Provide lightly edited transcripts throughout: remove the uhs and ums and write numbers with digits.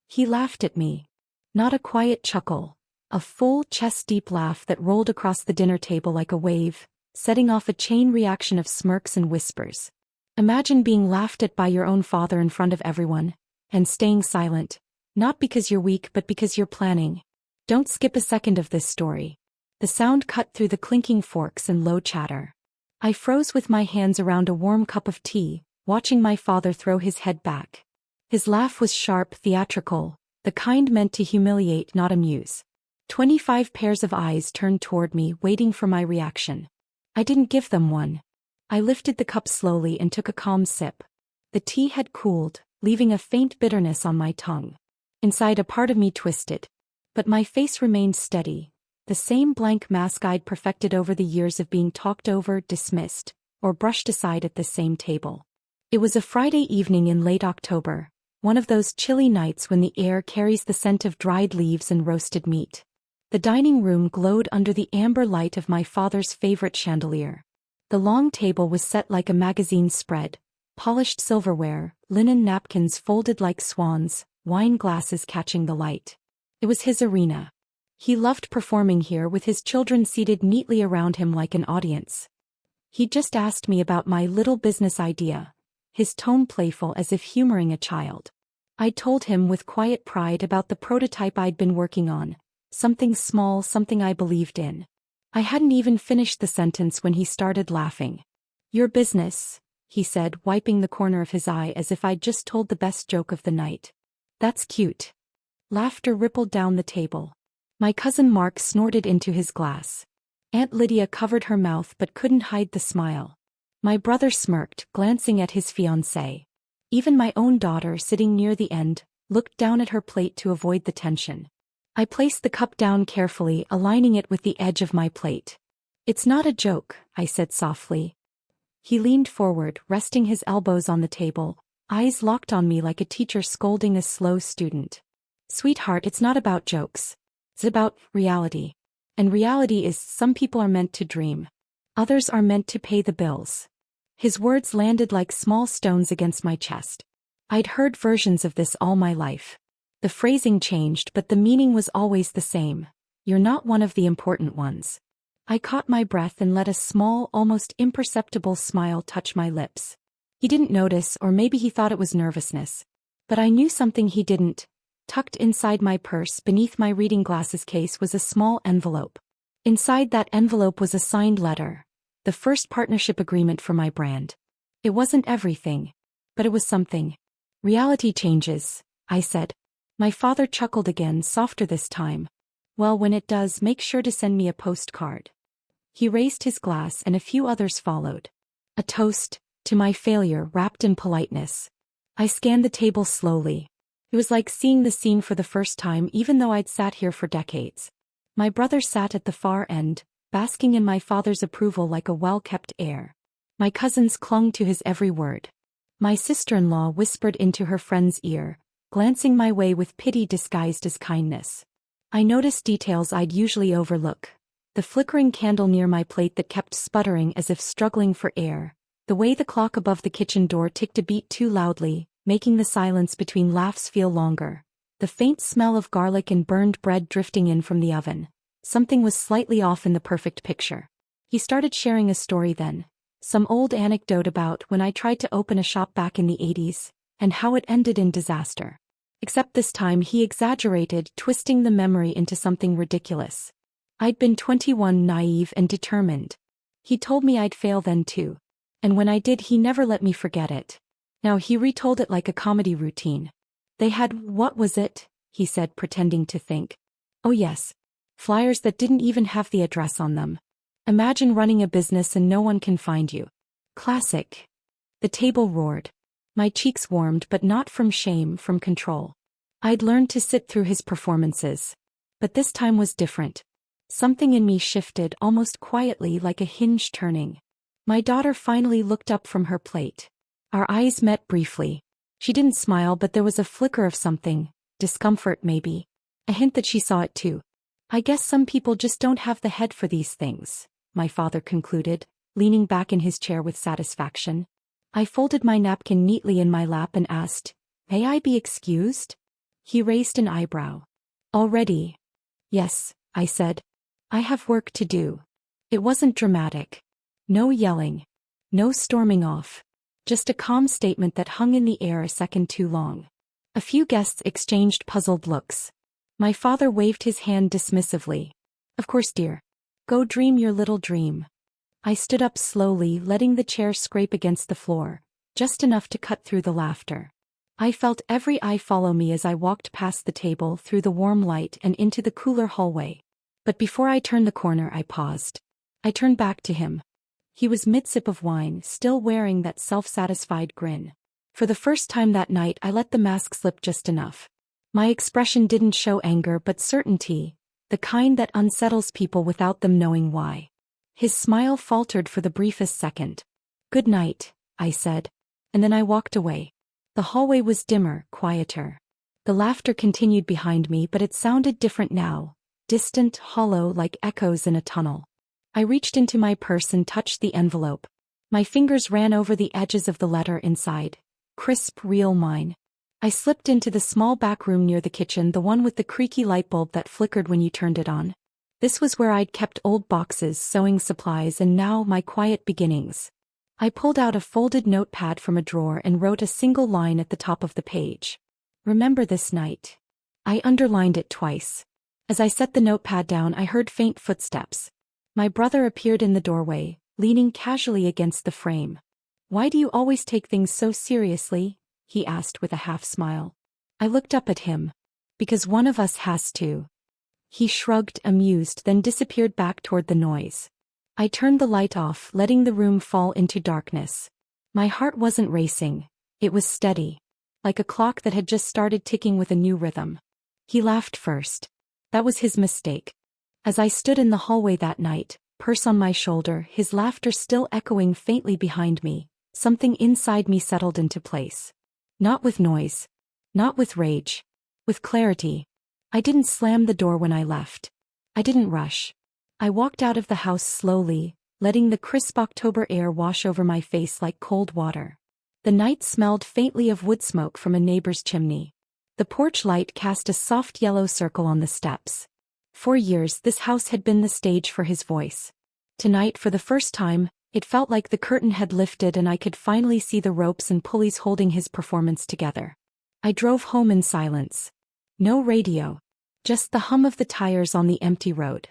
He laughed at me. Not a quiet chuckle. A full, chest-deep laugh that rolled across the dinner table like a wave, setting off a chain reaction of smirks and whispers. Imagine being laughed at by your own father in front of everyone, and staying silent, not because you're weak but because you're planning. Don't skip a second of this story. The sound cut through the clinking forks and low chatter. I froze with my hands around a warm cup of tea, watching my father throw his head back. His laugh was sharp, theatrical, the kind meant to humiliate, not amuse. 25 pairs of eyes turned toward me, waiting for my reaction. I didn't give them one. I lifted the cup slowly and took a calm sip. The tea had cooled, leaving a faint bitterness on my tongue. Inside, a part of me twisted. But my face remained steady, the same blank mask I'd perfected over the years of being talked over, dismissed, or brushed aside at the same table. It was a Friday evening in late October, one of those chilly nights when the air carries the scent of dried leaves and roasted meat. The dining room glowed under the amber light of my father's favorite chandelier. The long table was set like a magazine spread, polished silverware, linen napkins folded like swans, wine glasses catching the light. It was his arena. He loved performing here with his children seated neatly around him like an audience. He'd just asked me about my little business idea, his tone playful as if humoring a child. I told him with quiet pride about the prototype I'd been working on. Something small, something I believed in. I hadn't even finished the sentence when he started laughing. "Your business," he said, wiping the corner of his eye as if I'd just told the best joke of the night. "That's cute." Laughter rippled down the table. My cousin Mark snorted into his glass. Aunt Lydia covered her mouth but couldn't hide the smile. My brother smirked, glancing at his fiancée. Even my own daughter, sitting near the end, looked down at her plate to avoid the tension. I placed the cup down carefully, aligning it with the edge of my plate. "It's not a joke," I said softly. He leaned forward, resting his elbows on the table, eyes locked on me like a teacher scolding a slow student. "Sweetheart, it's not about jokes. It's about reality. And reality is, some people are meant to dream. Others are meant to pay the bills." His words landed like small stones against my chest. I'd heard versions of this all my life. The phrasing changed, but the meaning was always the same. You're not one of the important ones. I caught my breath and let a small, almost imperceptible smile touch my lips. He didn't notice, or maybe he thought it was nervousness. But I knew something he didn't. Tucked inside my purse beneath my reading glasses case was a small envelope. Inside that envelope was a signed letter. The first partnership agreement for my brand. It wasn't everything. But it was something. "Reality changes," I said. My father chuckled again, softer this time. "Well, when it does, make sure to send me a postcard." He raised his glass and a few others followed. A toast to my failure wrapped in politeness. I scanned the table slowly. It was like seeing the scene for the first time, even though I'd sat here for decades. My brother sat at the far end, basking in my father's approval like a well-kept heir. My cousins clung to his every word. My sister-in-law whispered into her friend's ear, glancing my way with pity disguised as kindness. I noticed details I'd usually overlook. The flickering candle near my plate that kept sputtering as if struggling for air. The way the clock above the kitchen door ticked a beat too loudly, making the silence between laughs feel longer. The faint smell of garlic and burned bread drifting in from the oven. Something was slightly off in the perfect picture. He started sharing a story then. Some old anecdote about when I tried to open a shop back in the 80s. And how it ended in disaster. Except this time he exaggerated, twisting the memory into something ridiculous. I'd been 21, naive and determined. He told me I'd fail then too. And when I did, he never let me forget it. Now he retold it like a comedy routine. "They had, what was it?" he said, pretending to think. "Oh yes. Flyers that didn't even have the address on them. Imagine running a business and no one can find you. Classic." The table roared. My cheeks warmed, but not from shame, from control. I'd learned to sit through his performances. But this time was different. Something in me shifted, almost quietly, like a hinge turning. My daughter finally looked up from her plate. Our eyes met briefly. She didn't smile, but there was a flicker of something, discomfort maybe. A hint that she saw it too. "I guess some people just don't have the head for these things," my father concluded, leaning back in his chair with satisfaction. I folded my napkin neatly in my lap and asked, "May I be excused?" He raised an eyebrow. Already? Yes, I said. I have work to do. It wasn't dramatic. No yelling. No storming off. Just a calm statement that hung in the air a second too long. A few guests exchanged puzzled looks. My father waved his hand dismissively. Of course, dear. Go dream your little dream. I stood up slowly, letting the chair scrape against the floor, just enough to cut through the laughter. I felt every eye follow me as I walked past the table through the warm light and into the cooler hallway. But before I turned the corner, I paused. I turned back to him. He was mid-sip of wine, still wearing that self-satisfied grin. For the first time that night, I let the mask slip just enough. My expression didn't show anger but certainty, the kind that unsettles people without them knowing why. His smile faltered for the briefest second. "Good night," I said. And then I walked away. The hallway was dimmer, quieter. The laughter continued behind me, but it sounded different now, distant, hollow, like echoes in a tunnel. I reached into my purse and touched the envelope. My fingers ran over the edges of the letter inside. Crisp, real mine. I slipped into the small back room near the kitchen, the one with the creaky light bulb that flickered when you turned it on. This was where I'd kept old boxes, sewing supplies, and now my quiet beginnings. I pulled out a folded notepad from a drawer and wrote a single line at the top of the page. "Remember this night." I underlined it twice. As I set the notepad down, I heard faint footsteps. My brother appeared in the doorway, leaning casually against the frame. "Why do you always take things so seriously?" he asked with a half-smile. I looked up at him. "Because one of us has to." He shrugged, amused, then disappeared back toward the noise. I turned the light off, letting the room fall into darkness. My heart wasn't racing. It was steady. Like a clock that had just started ticking with a new rhythm. He laughed first. That was his mistake. As I stood in the hallway that night, purse on my shoulder, his laughter still echoing faintly behind me, something inside me settled into place. Not with noise. Not with rage. With clarity. I didn't slam the door when I left. I didn't rush. I walked out of the house slowly, letting the crisp October air wash over my face like cold water. The night smelled faintly of wood smoke from a neighbor's chimney. The porch light cast a soft yellow circle on the steps. For years, this house had been the stage for his voice. Tonight, for the first time, it felt like the curtain had lifted and I could finally see the ropes and pulleys holding his performance together. I drove home in silence. No radio. Just the hum of the tires on the empty road.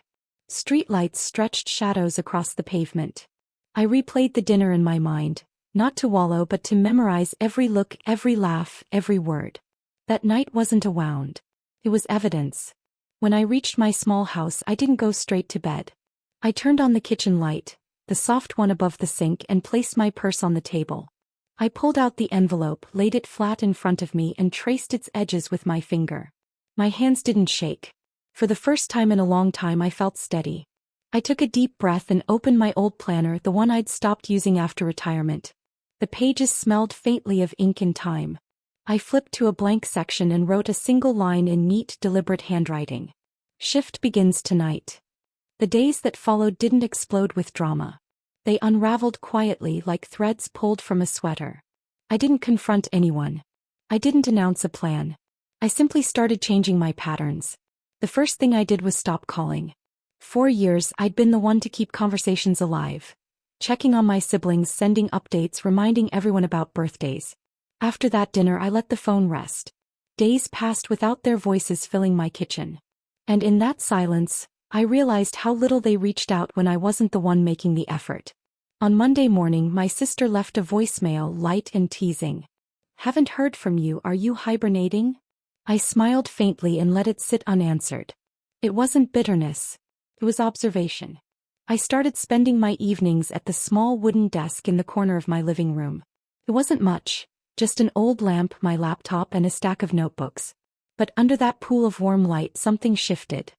Streetlights stretched shadows across the pavement. I replayed the dinner in my mind, not to wallow but to memorize every look, every laugh, every word. That night wasn't a wound. It was evidence. When I reached my small house, I didn't go straight to bed. I turned on the kitchen light, the soft one above the sink, and placed my purse on the table. I pulled out the envelope, laid it flat in front of me, and traced its edges with my finger. My hands didn't shake. For the first time in a long time, I felt steady. I took a deep breath and opened my old planner, the one I'd stopped using after retirement. The pages smelled faintly of ink and time. I flipped to a blank section and wrote a single line in neat, deliberate handwriting. "Shift begins tonight." The days that followed didn't explode with drama. They unraveled quietly like threads pulled from a sweater. I didn't confront anyone. I didn't announce a plan. I simply started changing my patterns. The first thing I did was stop calling. For years, I'd been the one to keep conversations alive. Checking on my siblings, sending updates, reminding everyone about birthdays. After that dinner, I let the phone rest. Days passed without their voices filling my kitchen. And in that silence, I realized how little they reached out when I wasn't the one making the effort. On Monday morning, my sister left a voicemail, light and teasing. "Haven't heard from you, are you hibernating?" I smiled faintly and let it sit unanswered. It wasn't bitterness. It was observation. I started spending my evenings at the small wooden desk in the corner of my living room. It wasn't much, just an old lamp, my laptop, and a stack of notebooks. But under that pool of warm light, something shifted.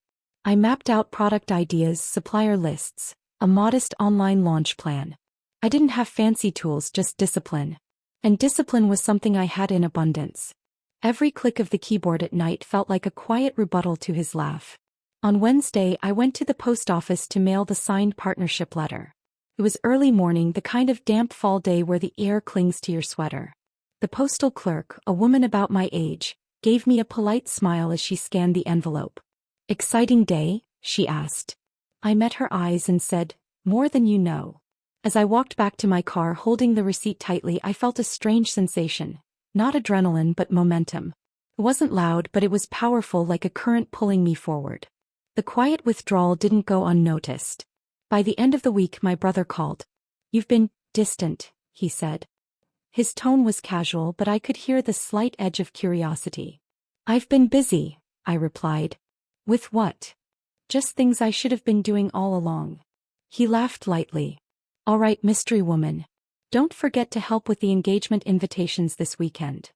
I mapped out product ideas, supplier lists, a modest online launch plan. I didn't have fancy tools, just discipline. And discipline was something I had in abundance. Every click of the keyboard at night felt like a quiet rebuttal to his laugh. On Wednesday, I went to the post office to mail the signed partnership letter. It was early morning, the kind of damp fall day where the air clings to your sweater. The postal clerk, a woman about my age, gave me a polite smile as she scanned the envelope. "Exciting day?" she asked. I met her eyes and said, "More than you know." As I walked back to my car holding the receipt tightly, I felt a strange sensation. Not adrenaline but momentum. It wasn't loud, but it was powerful, like a current pulling me forward. The quiet withdrawal didn't go unnoticed. By the end of the week, my brother called. "You've been distant," he said. His tone was casual, but I could hear the slight edge of curiosity. "I've been busy," I replied. "With what?" "Just things I should have been doing all along." He laughed lightly. "All right, mystery woman. Don't forget to help with the engagement invitations this weekend."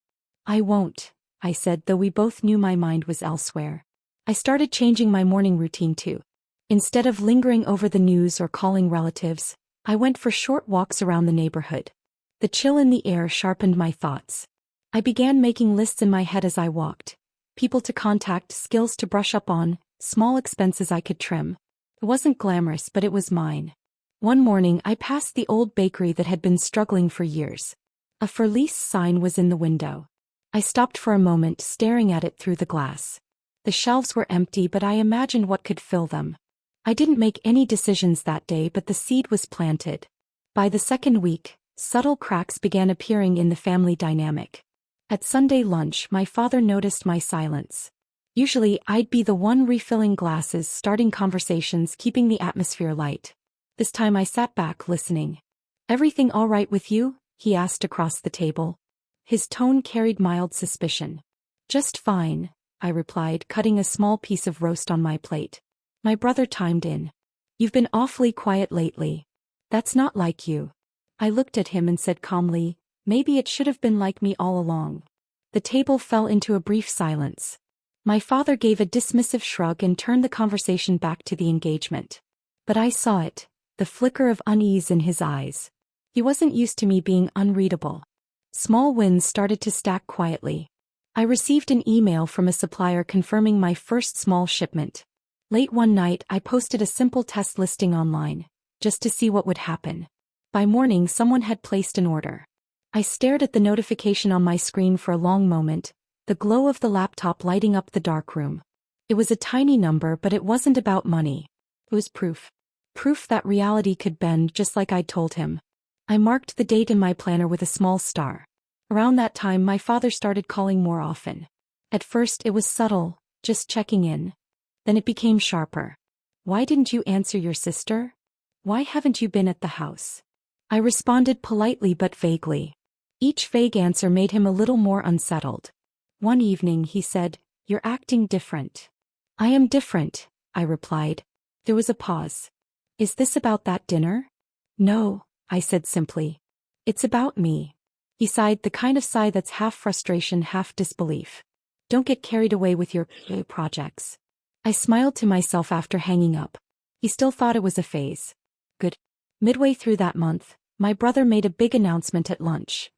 "I won't," I said, though we both knew my mind was elsewhere. I started changing my morning routine too. Instead of lingering over the news or calling relatives, I went for short walks around the neighborhood. The chill in the air sharpened my thoughts. I began making lists in my head as I walked. People to contact, skills to brush up on, small expenses I could trim. It wasn't glamorous, but it was mine. One morning I passed the old bakery that had been struggling for years. A for lease sign was in the window. I stopped for a moment, staring at it through the glass. The shelves were empty, but I imagined what could fill them. I didn't make any decisions that day, but the seed was planted. By the second week, subtle cracks began appearing in the family dynamic. At Sunday lunch, my father noticed my silence. Usually, I'd be the one refilling glasses, starting conversations, keeping the atmosphere light. This time I sat back, listening. "Everything all right with you?" he asked across the table. His tone carried mild suspicion. "Just fine," I replied, cutting a small piece of roast on my plate. My brother chimed in. "You've been awfully quiet lately." "That's not like you." I looked at him and said calmly, "Maybe it should have been like me all along." The table fell into a brief silence. My father gave a dismissive shrug and turned the conversation back to the engagement. But I saw it, the flicker of unease in his eyes. He wasn't used to me being unreadable. Small wins started to stack quietly. I received an email from a supplier confirming my first small shipment. Late one night, I posted a simple test listing online, just to see what would happen. By morning, someone had placed an order. I stared at the notification on my screen for a long moment, the glow of the laptop lighting up the dark room. It was a tiny number, but it wasn't about money. It was proof. Proof that reality could bend, just like I'd told him. I marked the date in my planner with a small star. Around that time, my father started calling more often. At first, it was subtle, just checking in. Then it became sharper. "Why didn't you answer your sister? Why haven't you been at the house?" I responded politely but vaguely. Each vague answer made him a little more unsettled. One evening he said, "You're acting different." "I am different," I replied. There was a pause. "Is this about that dinner?" "No," I said simply. "It's about me." He sighed, the kind of sigh that's half frustration, half disbelief. "Don't get carried away with your projects." I smiled to myself after hanging up. He still thought it was a phase. Good. Midway through that month, my brother made a big announcement at lunch.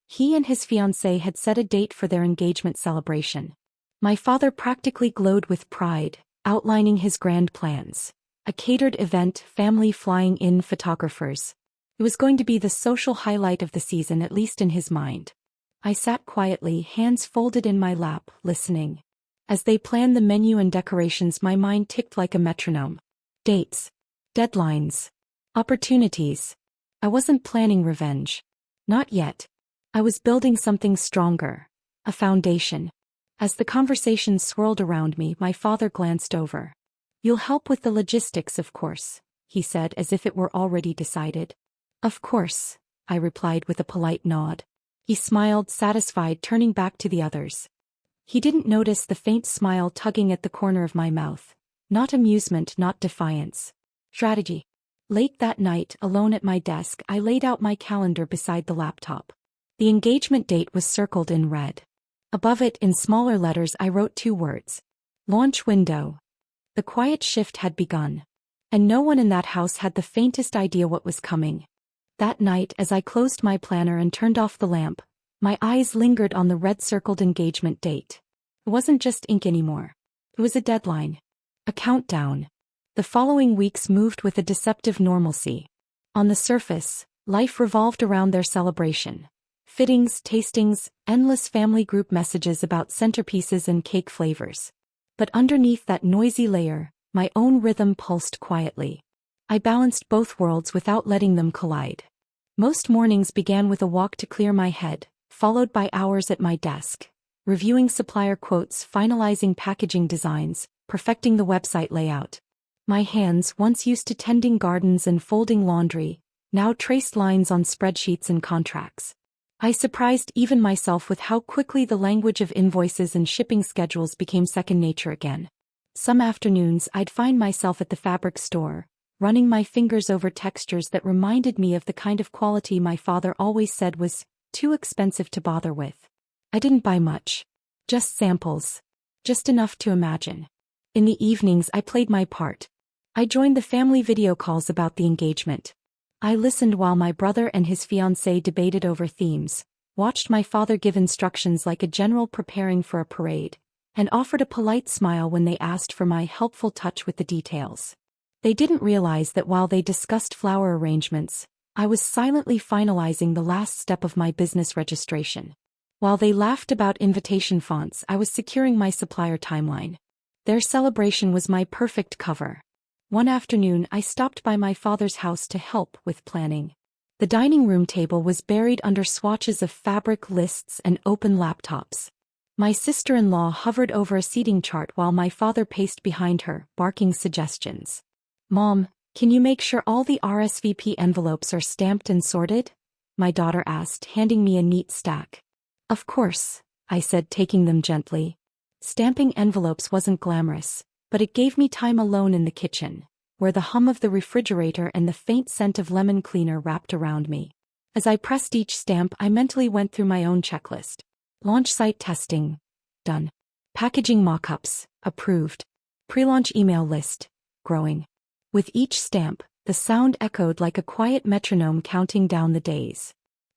He and his fiancée had set a date for their engagement celebration. My father practically glowed with pride, outlining his grand plans. A catered event, family flying in, photographers. It was going to be the social highlight of the season, at least in his mind. I sat quietly, hands folded in my lap, listening. As they planned the menu and decorations, my mind ticked like a metronome. Dates. Deadlines. Opportunities. I wasn't planning revenge. Not yet. I was building something stronger. A foundation. As the conversation swirled around me, my father glanced over. "You'll help with the logistics, of course," he said, as if it were already decided. "Of course," I replied with a polite nod. He smiled, satisfied, turning back to the others. He didn't notice the faint smile tugging at the corner of my mouth. Not amusement, not defiance. Strategy. Late that night, alone at my desk, I laid out my calendar beside the laptop. The engagement date was circled in red. Above it, in smaller letters, I wrote 2 words. Launch window. The quiet shift had begun. And no one in that house had the faintest idea what was coming. That night, as I closed my planner and turned off the lamp, my eyes lingered on the red-circled engagement date. It wasn't just ink anymore. It was a deadline. A countdown. The following weeks moved with a deceptive normalcy. On the surface, life revolved around their celebration. fittings, tastings, endless family group messages about centerpieces and cake flavors. But underneath that noisy layer, my own rhythm pulsed quietly. I balanced both worlds without letting them collide. Most mornings began with a walk to clear my head, followed by hours at my desk, reviewing supplier quotes, finalizing packaging designs, perfecting the website layout. My hands, once used to tending gardens and folding laundry, now traced lines on spreadsheets and contracts. I surprised even myself with how quickly the language of invoices and shipping schedules became second nature again. Some afternoons I'd find myself at the fabric store, running my fingers over textures that reminded me of the kind of quality my father always said was too expensive to bother with. I didn't buy much. Just samples. Just enough to imagine. In the evenings I played my part. I joined the family video calls about the engagement. I listened while my brother and his fiancée debated over themes, watched my father give instructions like a general preparing for a parade, and offered a polite smile when they asked for my helpful touch with the details. They didn't realize that while they discussed flower arrangements, I was silently finalizing the last step of my business registration. While they laughed about invitation fonts, I was securing my supplier timeline. Their celebration was my perfect cover. One afternoon I stopped by my father's house to help with planning. The dining room table was buried under swatches of fabric lists and open laptops. My sister-in-law hovered over a seating chart while my father paced behind her, barking suggestions. "Mom, can you make sure all the RSVP envelopes are stamped and sorted?" my daughter asked, handing me a neat stack. "Of course," I said, taking them gently. Stamping envelopes wasn't glamorous, but it gave me time alone in the kitchen, where the hum of the refrigerator and the faint scent of lemon cleaner wrapped around me. As I pressed each stamp, I mentally went through my own checklist. Launch site testing. Done. Packaging mock-ups. Approved. Pre-launch email list. Growing. With each stamp, the sound echoed like a quiet metronome counting down the days.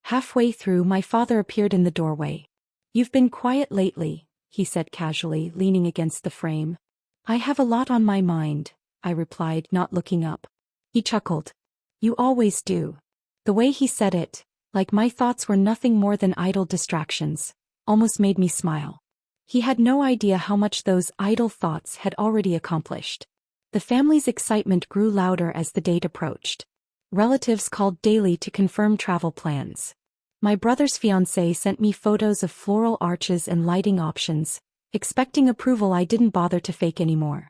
Halfway through, my father appeared in the doorway. "You've been quiet lately," he said casually, leaning against the frame. "I have a lot on my mind," I replied, not looking up. He chuckled. "You always do." The way he said it, like my thoughts were nothing more than idle distractions, almost made me smile. He had no idea how much those idle thoughts had already accomplished. The family's excitement grew louder as the date approached. Relatives called daily to confirm travel plans. My brother's fiancée sent me photos of floral arches and lighting options. Expecting approval, I didn't bother to fake anymore.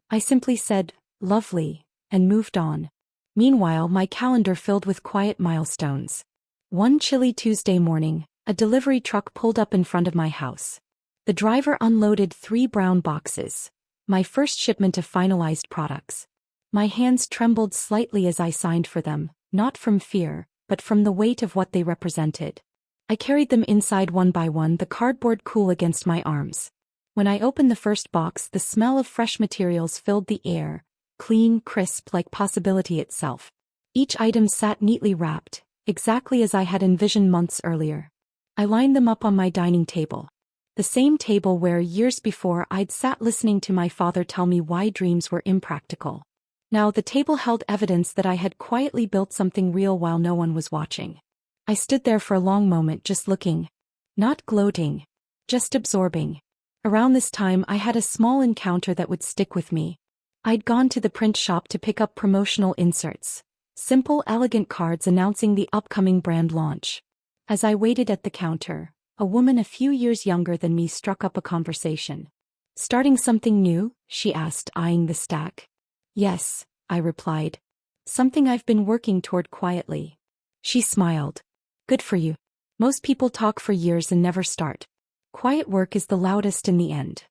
I simply said, "Lovely," and moved on. Meanwhile, my calendar filled with quiet milestones. One chilly Tuesday morning, a delivery truck pulled up in front of my house. The driver unloaded 3 brown boxes, my first shipment of finalized products. My hands trembled slightly as I signed for them, not from fear, but from the weight of what they represented. I carried them inside one by one, the cardboard cool against my arms. When I opened the first box, the smell of fresh materials filled the air, clean, crisp, like possibility itself. Each item sat neatly wrapped, exactly as I had envisioned months earlier. I lined them up on my dining table. The same table where, years before, I'd sat listening to my father tell me why dreams were impractical. Now the table held evidence that I had quietly built something real while no one was watching. I stood there for a long moment, just looking. Not gloating. Just absorbing. Around this time I had a small encounter that would stick with me. I'd gone to the print shop to pick up promotional inserts. Simple, elegant cards announcing the upcoming brand launch. As I waited at the counter, a woman a few years younger than me struck up a conversation. "Starting something new?" she asked, eyeing the stack. "Yes," I replied. "Something I've been working toward quietly." She smiled. "Good for you. Most people talk for years and never start. Quiet work is the loudest in the end."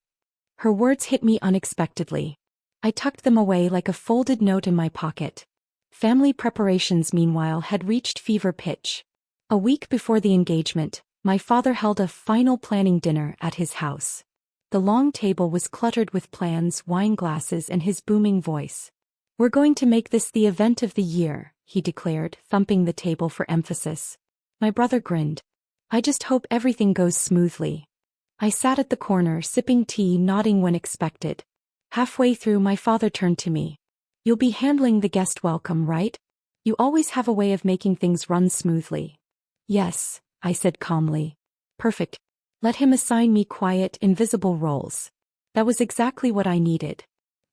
Her words hit me unexpectedly. I tucked them away like a folded note in my pocket. Family preparations, meanwhile, had reached fever pitch. A week before the engagement, my father held a final planning dinner at his house. The long table was cluttered with plans, wine glasses, and his booming voice. "We're going to make this the event of the year," he declared, thumping the table for emphasis. My brother grinned. "I just hope everything goes smoothly." I sat at the corner, sipping tea, nodding when expected. Halfway through, my father turned to me. "You'll be handling the guest welcome, right? You always have a way of making things run smoothly." "Yes," I said calmly. Perfect. Let him assign me quiet, invisible roles. That was exactly what I needed.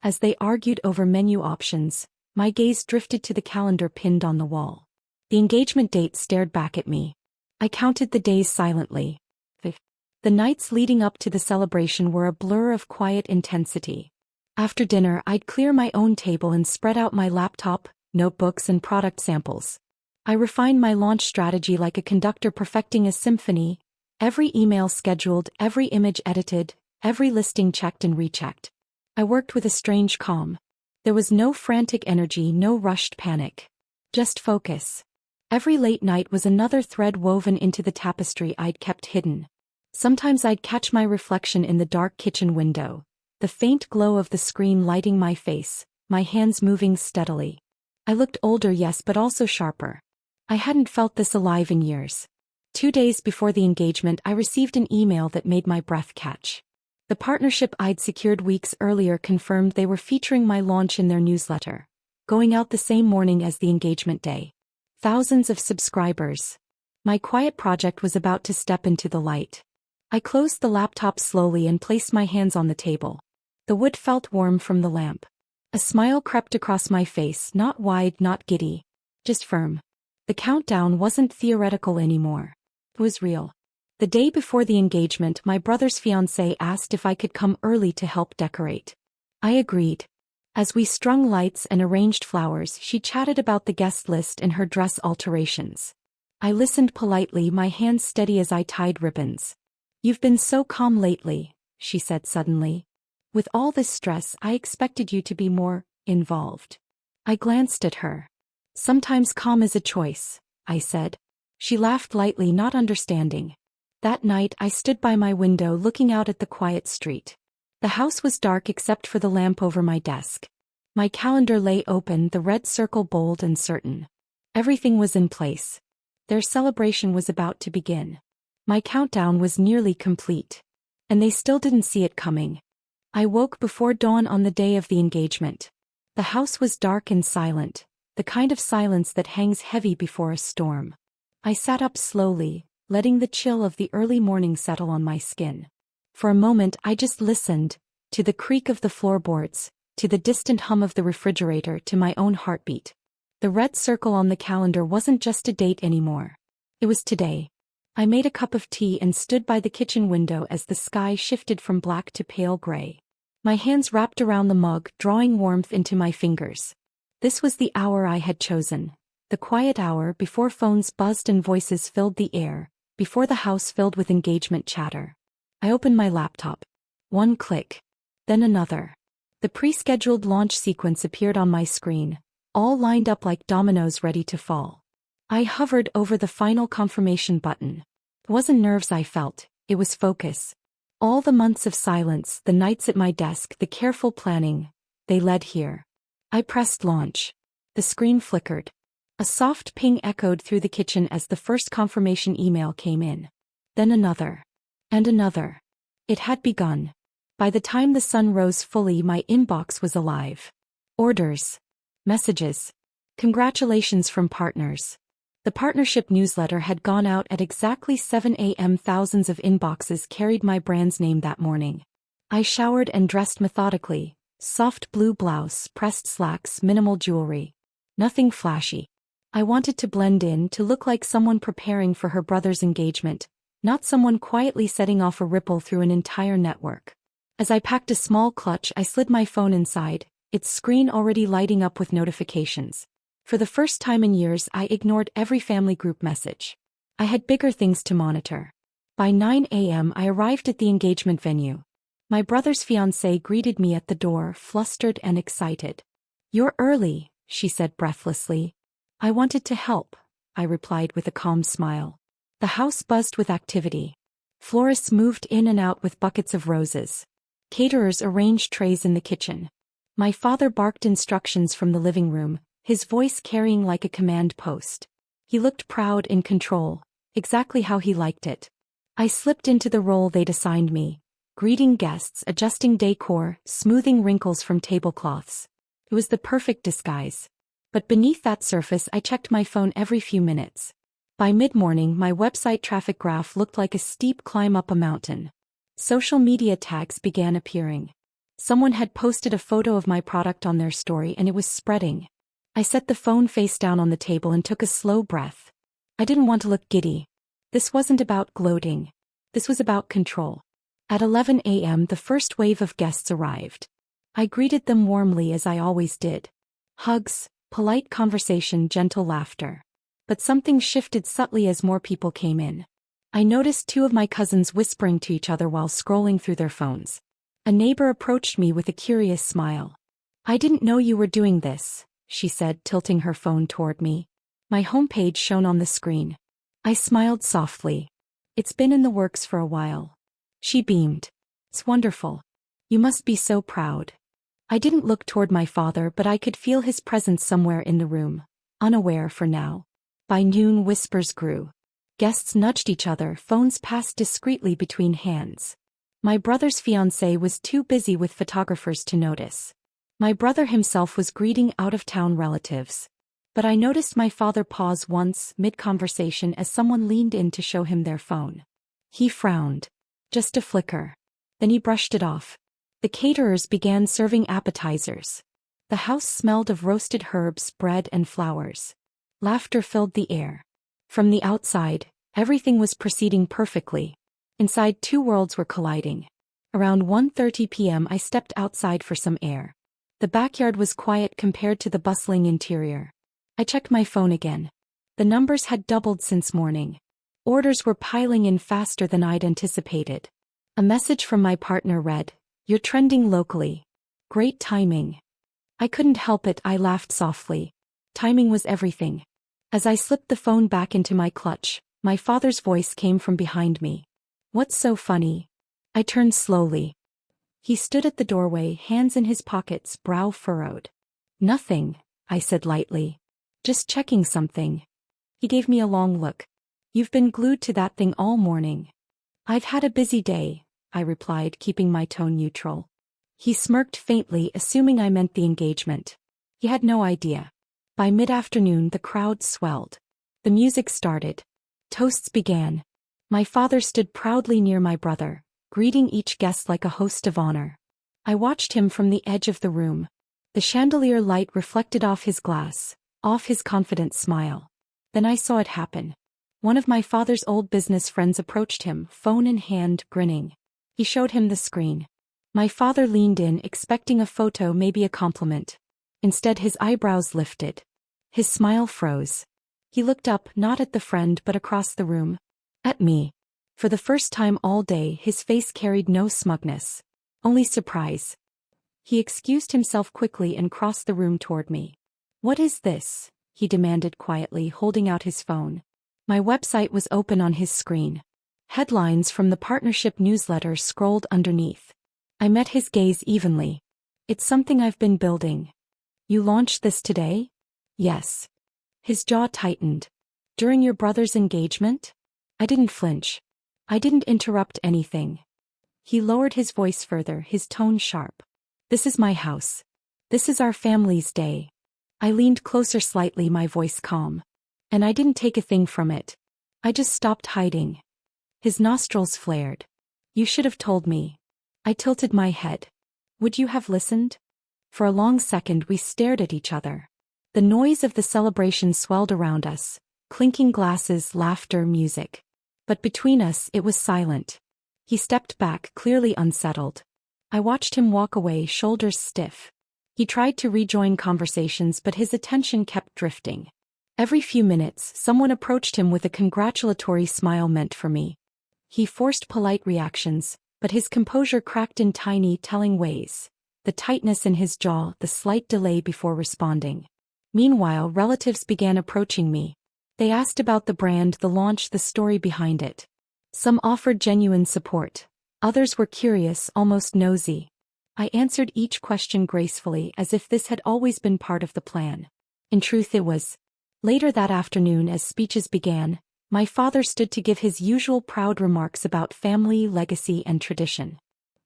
As they argued over menu options, my gaze drifted to the calendar pinned on the wall. The engagement date stared back at me. I counted the days silently. The nights leading up to the celebration were a blur of quiet intensity. After dinner, I'd clear my own table and spread out my laptop, notebooks, and product samples. I refined my launch strategy like a conductor perfecting a symphony, every email scheduled, every image edited, every listing checked and rechecked. I worked with a strange calm. There was no frantic energy, no rushed panic. Just focus. Every late night was another thread woven into the tapestry I'd kept hidden. Sometimes I'd catch my reflection in the dark kitchen window, the faint glow of the screen lighting my face, my hands moving steadily. I looked older, yes, but also sharper. I hadn't felt this alive in years. 2 days before the engagement, I received an email that made my breath catch. The partnership I'd secured weeks earlier confirmed they were featuring my launch in their newsletter, going out the same morning as the engagement day. Thousands of subscribers. My quiet project was about to step into the light. I closed the laptop slowly and placed my hands on the table. The wood felt warm from the lamp. A smile crept across my face, not wide, not giddy, just firm. The countdown wasn't theoretical anymore. It was real. The day before the engagement, my brother's fiancée asked if I could come early to help decorate. I agreed. As we strung lights and arranged flowers, she chatted about the guest list and her dress alterations. I listened politely, my hands steady as I tied ribbons. "You've been so calm lately," she said suddenly. "With all this stress, I expected you to be more involved." I glanced at her. "Sometimes calm is a choice," I said. She laughed lightly, not understanding. That night, I stood by my window looking out at the quiet street. The house was dark except for the lamp over my desk. My calendar lay open, the red circle bold and certain. Everything was in place. Their celebration was about to begin. My countdown was nearly complete. And they still didn't see it coming. I woke before dawn on the day of the engagement. The house was dark and silent, the kind of silence that hangs heavy before a storm. I sat up slowly, letting the chill of the early morning settle on my skin. For a moment I just listened, to the creak of the floorboards, to the distant hum of the refrigerator, to my own heartbeat. The red circle on the calendar wasn't just a date anymore. It was today. I made a cup of tea and stood by the kitchen window as the sky shifted from black to pale gray. My hands wrapped around the mug, drawing warmth into my fingers. This was the hour I had chosen. The quiet hour before phones buzzed and voices filled the air, before the house filled with engagement chatter. I opened my laptop. One click. Then another. The pre-scheduled launch sequence appeared on my screen, all lined up like dominoes ready to fall. I hovered over the final confirmation button. It wasn't nerves I felt, it was focus. All the months of silence, the nights at my desk, the careful planning, they led here. I pressed launch. The screen flickered. A soft ping echoed through the kitchen as the first confirmation email came in. Then another. And another. It had begun. By the time the sun rose fully, my inbox was alive. Orders. Messages. Congratulations from partners. The partnership newsletter had gone out at exactly 7 a.m. Thousands of inboxes carried my brand's name that morning. I showered and dressed methodically. Soft blue blouse, pressed slacks, minimal jewelry. Nothing flashy. I wanted to blend in, to look like someone preparing for her brother's engagement, not someone quietly setting off a ripple through an entire network. As I packed a small clutch, I slid my phone inside, its screen already lighting up with notifications. For the first time in years, I ignored every family group message. I had bigger things to monitor. By 9 a.m. I arrived at the engagement venue. My brother's fiancée greeted me at the door, flustered and excited. "You're early," she said breathlessly. "I wanted to help," I replied with a calm smile. The house buzzed with activity. Florists moved in and out with buckets of roses. Caterers arranged trays in the kitchen. My father barked instructions from the living room, his voice carrying like a command post. He looked proud, in control, exactly how he liked it. I slipped into the role they'd assigned me, greeting guests, adjusting decor, smoothing wrinkles from tablecloths. It was the perfect disguise. But beneath that surface, I checked my phone every few minutes. By mid-morning, my website traffic graph looked like a steep climb up a mountain. Social media tags began appearing. Someone had posted a photo of my product on their story and it was spreading. I set the phone face down on the table and took a slow breath. I didn't want to look giddy. This wasn't about gloating. This was about control. At 11 a.m. the first wave of guests arrived. I greeted them warmly as I always did. Hugs, polite conversation, gentle laughter. But something shifted subtly as more people came in. I noticed two of my cousins whispering to each other while scrolling through their phones. A neighbor approached me with a curious smile. "I didn't know you were doing this," she said, tilting her phone toward me. My homepage shone on the screen. I smiled softly. "It's been in the works for a while." She beamed. "It's wonderful. You must be so proud." I didn't look toward my father, but I could feel his presence somewhere in the room, unaware for now. By noon, whispers grew. Guests nudged each other, phones passed discreetly between hands. My brother's fiancée was too busy with photographers to notice. My brother himself was greeting out-of-town relatives. But I noticed my father pause once, mid-conversation, as someone leaned in to show him their phone. He frowned. Just a flicker. Then he brushed it off. The caterers began serving appetizers. The house smelled of roasted herbs, bread, and flowers. Laughter filled the air. From the outside, everything was proceeding perfectly. Inside, two worlds were colliding. Around 1:30 p.m. I stepped outside for some air. The backyard was quiet compared to the bustling interior. I checked my phone again. The numbers had doubled since morning. Orders were piling in faster than I'd anticipated. A message from my partner read, "You're trending locally. Great timing." I couldn't help it, I laughed softly. Timing was everything. As I slipped the phone back into my clutch, my father's voice came from behind me. "What's so funny?" I turned slowly. He stood at the doorway, hands in his pockets, brow furrowed. "Nothing," I said lightly. "Just checking something." He gave me a long look. "You've been glued to that thing all morning." "I've had a busy day," I replied, keeping my tone neutral. He smirked faintly, assuming I meant the engagement. He had no idea. By mid-afternoon, the crowd swelled. The music started. Toasts began. My father stood proudly near my brother, greeting each guest like a host of honor. I watched him from the edge of the room. The chandelier light reflected off his glass, off his confident smile. Then I saw it happen. One of my father's old business friends approached him, phone in hand, grinning. He showed him the screen. My father leaned in, expecting a photo, maybe a compliment. Instead, his eyebrows lifted. His smile froze. He looked up, not at the friend but across the room. At me. For the first time all day, his face carried no smugness. Only surprise. He excused himself quickly and crossed the room toward me. "What is this?" he demanded quietly, holding out his phone. My website was open on his screen. Headlines from the partnership newsletter scrolled underneath. I met his gaze evenly. "It's something I've been building." "You launched this today?" "Yes." His jaw tightened. "During your brother's engagement?" I didn't flinch. I didn't interrupt anything. He lowered his voice further, his tone sharp. "This is my house. This is our family's day." I leaned closer slightly, my voice calm. "And I didn't take a thing from it. I just stopped hiding." His nostrils flared. "You should have told me." I tilted my head. "Would you have listened?" For a long second we stared at each other. The noise of the celebration swelled around us, clinking glasses, laughter, music. But between us it was silent. He stepped back, clearly unsettled. I watched him walk away, shoulders stiff. He tried to rejoin conversations, but his attention kept drifting. Every few minutes, someone approached him with a congratulatory smile meant for me. He forced polite reactions, but his composure cracked in tiny, telling ways. The tightness in his jaw, the slight delay before responding. Meanwhile, relatives began approaching me. They asked about the brand, the launch, the story behind it. Some offered genuine support. Others were curious, almost nosy. I answered each question gracefully, as if this had always been part of the plan. In truth, it was. Later that afternoon, as speeches began, my father stood to give his usual proud remarks about family, legacy, and tradition.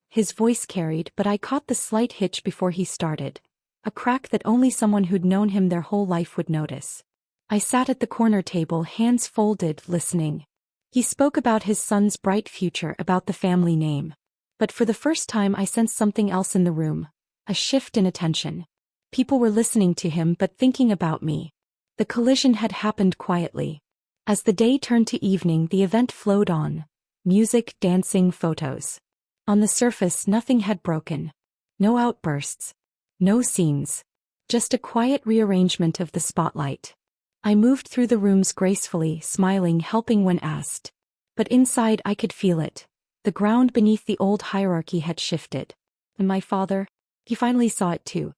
His voice carried, but I caught the slight hitch before he started. A crack that only someone who'd known him their whole life would notice. I sat at the corner table, hands folded, listening. He spoke about his son's bright future, about the family name. But for the first time I sensed something else in the room, a shift in attention. People were listening to him but thinking about me. The collision had happened quietly. As the day turned to evening, the event flowed on. Music, dancing, photos. On the surface, nothing had broken. No outbursts. No scenes. Just a quiet rearrangement of the spotlight. I moved through the rooms gracefully, smiling, helping when asked. But inside I could feel it. The ground beneath the old hierarchy had shifted. And my father? He finally saw it too.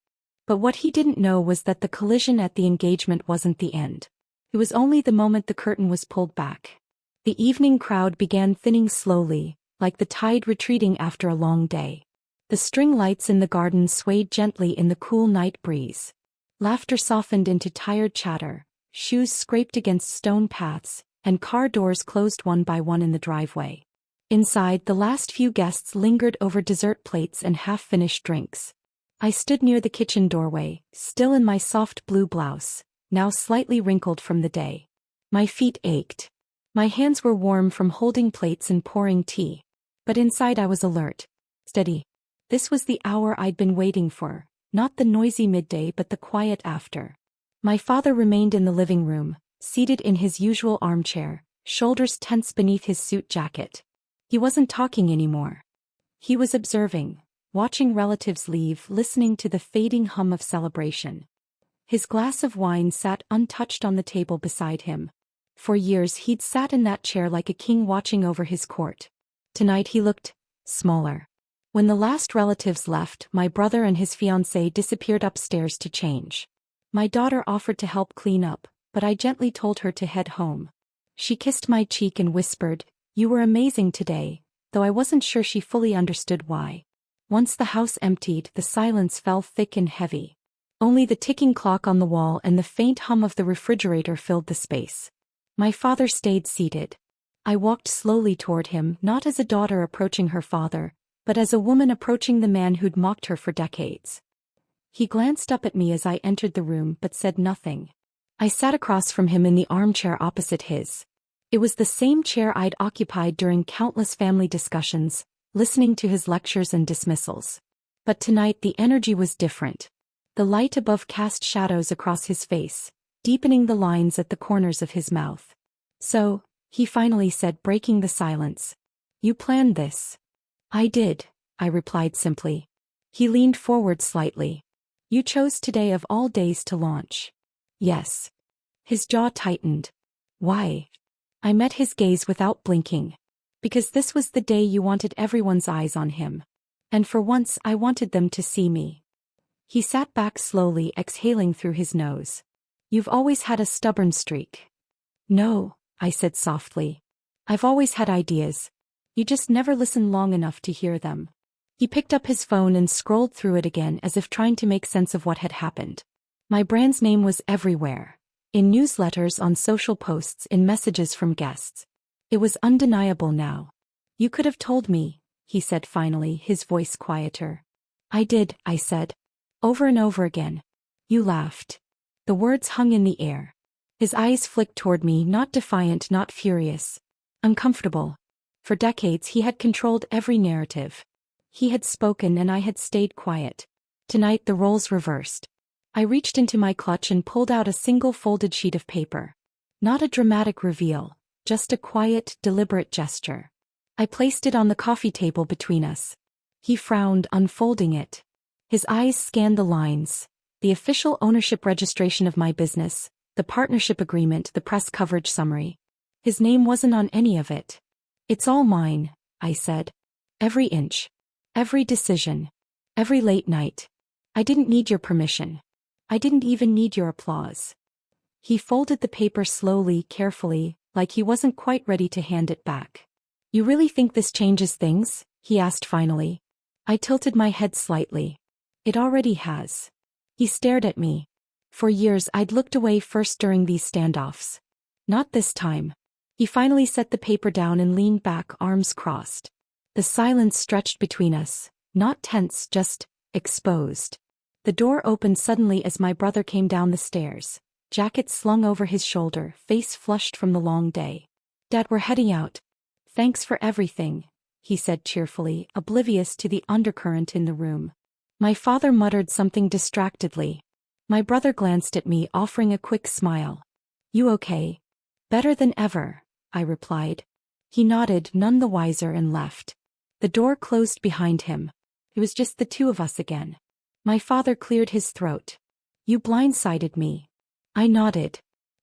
But what he didn't know was that the collision at the engagement wasn't the end. It was only the moment the curtain was pulled back. The evening crowd began thinning slowly, like the tide retreating after a long day. The string lights in the garden swayed gently in the cool night breeze. Laughter softened into tired chatter, shoes scraped against stone paths, and car doors closed one by one in the driveway. Inside, the last few guests lingered over dessert plates and half-finished drinks. I stood near the kitchen doorway, still in my soft blue blouse, now slightly wrinkled from the day. My feet ached. My hands were warm from holding plates and pouring tea. But inside I was alert. Steady. This was the hour I'd been waiting for, not the noisy midday but the quiet after. My father remained in the living room, seated in his usual armchair, shoulders tense beneath his suit jacket. He wasn't talking anymore. He was observing, watching relatives leave, listening to the fading hum of celebration. His glass of wine sat untouched on the table beside him. For years he'd sat in that chair like a king watching over his court. Tonight he looked smaller. When the last relatives left, my brother and his fiancée disappeared upstairs to change. My daughter offered to help clean up, but I gently told her to head home. She kissed my cheek and whispered, "You were amazing today," though I wasn't sure she fully understood why. Once the house emptied, the silence fell thick and heavy. Only the ticking clock on the wall and the faint hum of the refrigerator filled the space. My father stayed seated. I walked slowly toward him, not as a daughter approaching her father, but as a woman approaching the man who'd mocked her for decades. He glanced up at me as I entered the room but said nothing. I sat across from him in the armchair opposite his. It was the same chair I'd occupied during countless family discussions, listening to his lectures and dismissals. But tonight the energy was different. The light above cast shadows across his face, deepening the lines at the corners of his mouth. "So," he finally said, breaking the silence, "you planned this?" "I did," I replied simply. He leaned forward slightly. "You chose today of all days to launch?" "Yes." His jaw tightened. "Why?" I met his gaze without blinking. "Because this was the day you wanted everyone's eyes on him. And for once I wanted them to see me." He sat back slowly, exhaling through his nose. "You've always had a stubborn streak." "No," I said softly. "I've always had ideas. You just never listen long enough to hear them." He picked up his phone and scrolled through it again as if trying to make sense of what had happened. My brand's name was everywhere. In newsletters, on social posts, in messages from guests. It was undeniable now. "You could have told me," he said finally, his voice quieter. "I did," I said. Over and over again. "You laughed." The words hung in the air. His eyes flicked toward me, not defiant, not furious. Uncomfortable. For decades he had controlled every narrative. He had spoken and I had stayed quiet. Tonight the roles reversed. I reached into my clutch and pulled out a single folded sheet of paper. Not a dramatic reveal, just a quiet, deliberate gesture. I placed it on the coffee table between us. He frowned, unfolding it. His eyes scanned the lines. The official ownership registration of my business, the partnership agreement, the press coverage summary. His name wasn't on any of it. "It's all mine," I said. "Every inch. Every decision. Every late night. I didn't need your permission. I didn't even need your applause." He folded the paper slowly, carefully, like he wasn't quite ready to hand it back. "You really think this changes things?" he asked finally. I tilted my head slightly. "It already has." He stared at me. For years I'd looked away, first during these standoffs. Not this time. He finally set the paper down and leaned back, arms crossed. The silence stretched between us, not tense, just exposed. The door opened suddenly as my brother came down the stairs. jacket slung over his shoulder, face flushed from the long day. "Dad, we're heading out. Thanks for everything," he said cheerfully, oblivious to the undercurrent in the room. My father muttered something distractedly. My brother glanced at me, offering a quick smile. "You okay?" "Better than ever," I replied. He nodded, none the wiser, and left. The door closed behind him. It was just the two of us again. My father cleared his throat. "You blindsided me." I nodded.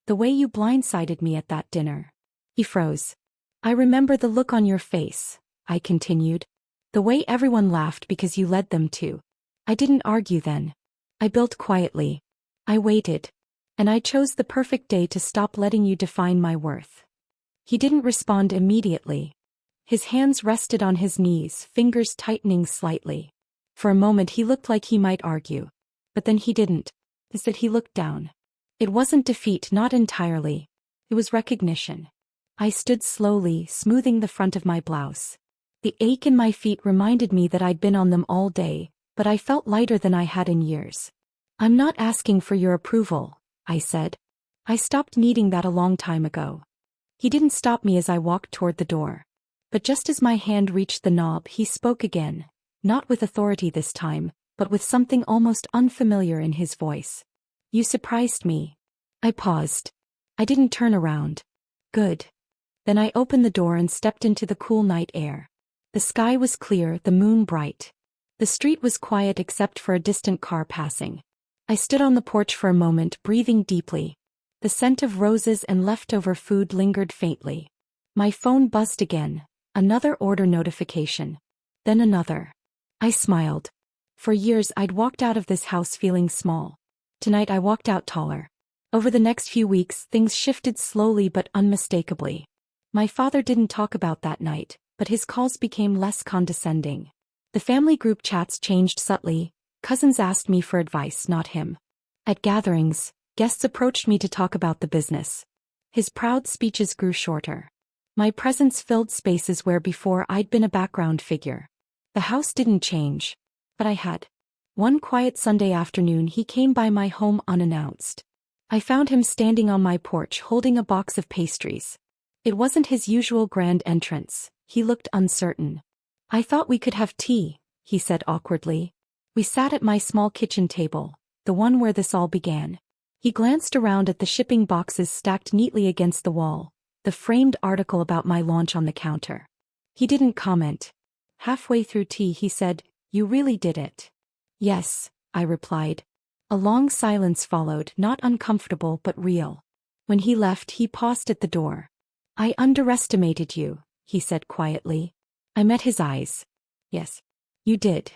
"The way you blindsided me at that dinner." He froze. "I remember the look on your face," I continued. "The way everyone laughed because you led them to." I didn't argue then. I built quietly. I waited. And I chose the perfect day to stop letting you define my worth. He didn't respond immediately. His hands rested on his knees, fingers tightening slightly. For a moment he looked like he might argue. But then he didn't. Instead he looked down. It wasn't defeat, not entirely. It was recognition. I stood slowly, smoothing the front of my blouse. The ache in my feet reminded me that I'd been on them all day, but I felt lighter than I had in years. "I'm not asking for your approval," I said. "I stopped needing that a long time ago." He didn't stop me as I walked toward the door. But just as my hand reached the knob, he spoke again, not with authority this time, but with something almost unfamiliar in his voice. "You surprised me." I paused. I didn't turn around. Good. Then I opened the door and stepped into the cool night air. The sky was clear, the moon bright. The street was quiet except for a distant car passing. I stood on the porch for a moment, breathing deeply. The scent of roses and leftover food lingered faintly. My phone buzzed again, another order notification. Then another. I smiled. For years I'd walked out of this house feeling small. Tonight I walked out taller. Over the next few weeks, things shifted slowly but unmistakably. My father didn't talk about that night, but his calls became less condescending. The family group chats changed subtly. Cousins asked me for advice, not him. At gatherings, guests approached me to talk about the business. His proud speeches grew shorter. My presence filled spaces where before I'd been a background figure. The house didn't change, but I had. One quiet Sunday afternoon he came by my home unannounced. I found him standing on my porch holding a box of pastries. It wasn't his usual grand entrance. He looked uncertain. "I thought we could have tea," he said awkwardly. We sat at my small kitchen table, the one where this all began. He glanced around at the shipping boxes stacked neatly against the wall, the framed article about my launch on the counter. He didn't comment. Halfway through tea he said, "You really did it." "Yes," I replied. A long silence followed, not uncomfortable but real. When he left, he paused at the door. "I underestimated you," he said quietly. I met his eyes. "Yes, you did."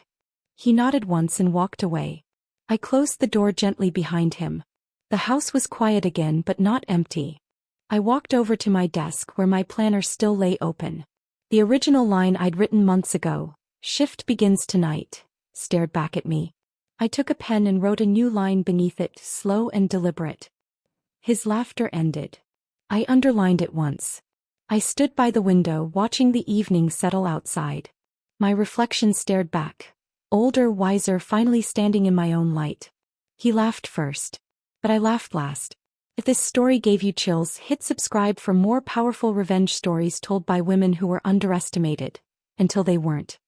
He nodded once and walked away. I closed the door gently behind him. The house was quiet again but not empty. I walked over to my desk where my planner still lay open. The original line I'd written months ago, "Shift begins tonight," stared back at me. I took a pen and wrote a new line beneath it, slow and deliberate. His laughter ended. I underlined it once. I stood by the window watching the evening settle outside. My reflection stared back. Older, wiser, finally standing in my own light. He laughed first. But I laughed last. If this story gave you chills, hit subscribe for more powerful revenge stories told by women who were underestimated, until they weren't.